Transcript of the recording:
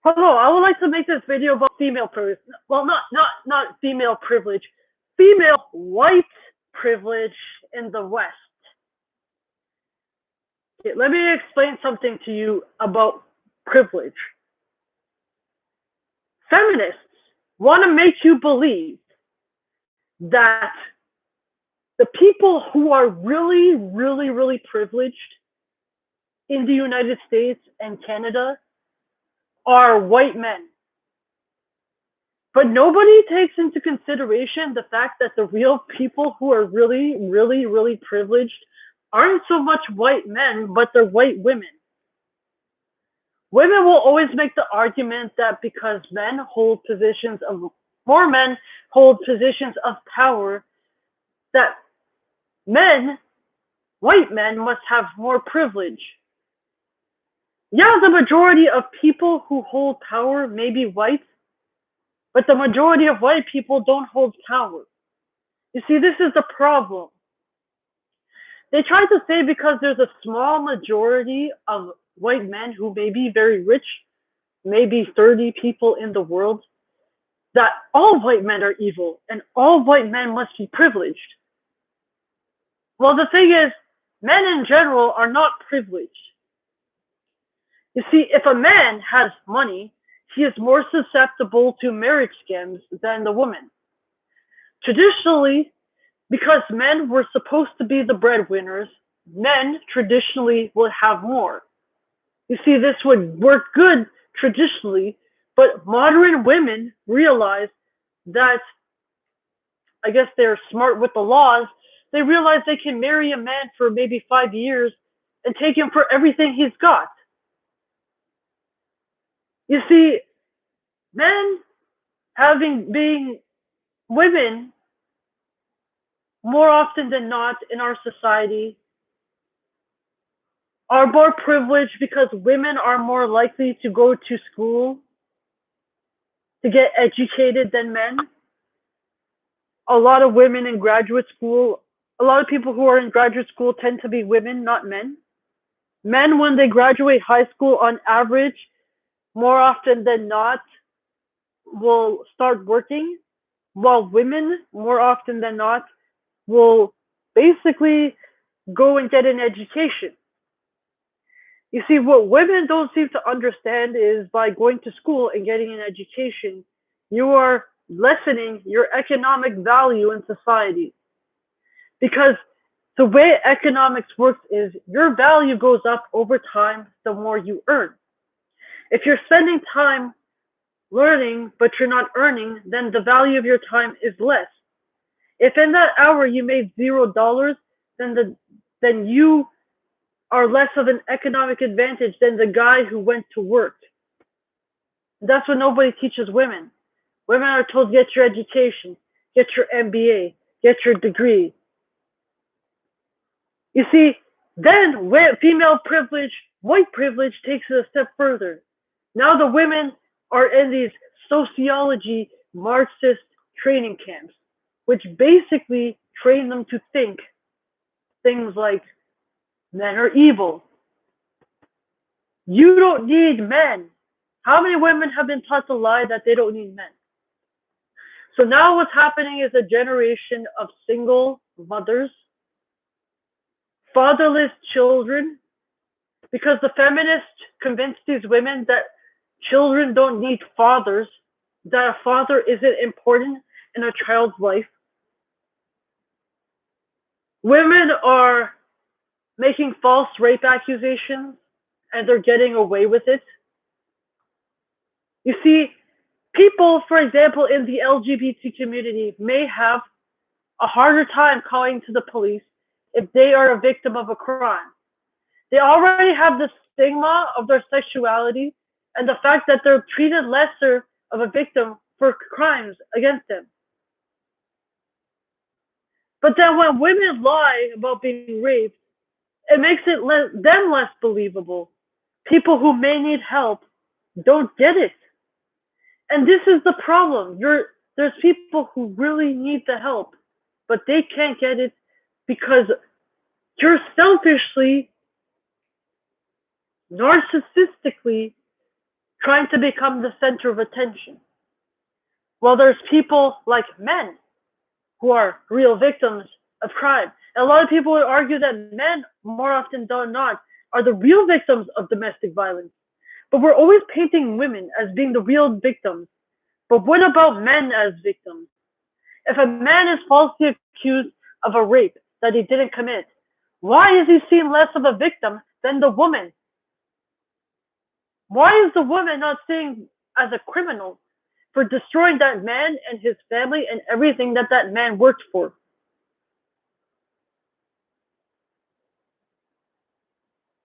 Hello, I would like to make this video about female privilege. Well, not female privilege, female white privilege in the West. Okay, let me explain something to you about privilege. Feminists want to make you believe that the people who are really privileged in the United States and Canada are white men. But nobody takes into consideration the fact that the real people who are really privileged aren't so much white men, but they're white women. Women will always make the argument that because more men hold positions of power, that white men must have more privilege. Yeah, the majority of people who hold power may be white, but the majority of white people don't hold power. You see, this is the problem. They try to say because there's a small majority of white men who may be very rich, maybe 30 people in the world, that all white men are evil and all white men must be privileged. Well, the thing is, men in general are not privileged. You see, if a man has money, he is more susceptible to marriage scams than the woman. Traditionally, because men were supposed to be the breadwinners, men traditionally would have more. You see, this would work good traditionally, but modern women realize that, I guess they're smart with the laws, they realize they can marry a man for maybe 5 years and take him for everything he's got. You see, men being women more often than not in our society are more privileged because women are more likely to go to school to get educated than men. A lot of women in graduate school, a lot of people who are in graduate school tend to be women, not men. Men, when they graduate high school, on average, more often than not, will start working, while women, more often than not, will basically go and get an education. You see, what women don't seem to understand is by going to school and getting an education, you are lessening your economic value in society. Because the way economics works is your value goes up over time the more you earn. If you're spending time learning but you're not earning, then the value of your time is less. If in that hour you made $0, then you are less of an economic advantage than the guy who went to work. That's what nobody teaches women. Women are told, get your education, get your MBA, get your degree. You see, then female privilege, white privilege takes it a step further. Now the women are in these sociology Marxist training camps, which basically train them to think things like men are evil. You don't need men. How many women have been taught to lie that they don't need men? So now what's happening is a generation of single mothers, fatherless children, because the feminists convinced these women that children don't need fathers, that a father isn't important in a child's life. Women are making false rape accusations and they're getting away with it. You see, people, for example, in the LGBT community may have a harder time calling to the police if they are a victim of a crime. They already have the stigma of their sexuality and the fact that they're treated lesser of a victim for crimes against them. But then when women lie about being raped, it makes them less believable. People who may need help don't get it. And this is the problem. There's people who really need the help, but they can't get it because you're selfishly, narcissistically trying to become the center of attention. While there's people like men who are real victims of crime. And a lot of people would argue that men, more often than not, are the real victims of domestic violence. But we're always painting women as being the real victims. But what about men as victims? If a man is falsely accused of a rape that he didn't commit, why is he seen less of a victim than the woman? Why is the woman not seen as a criminal for destroying that man and his family and everything that that man worked for?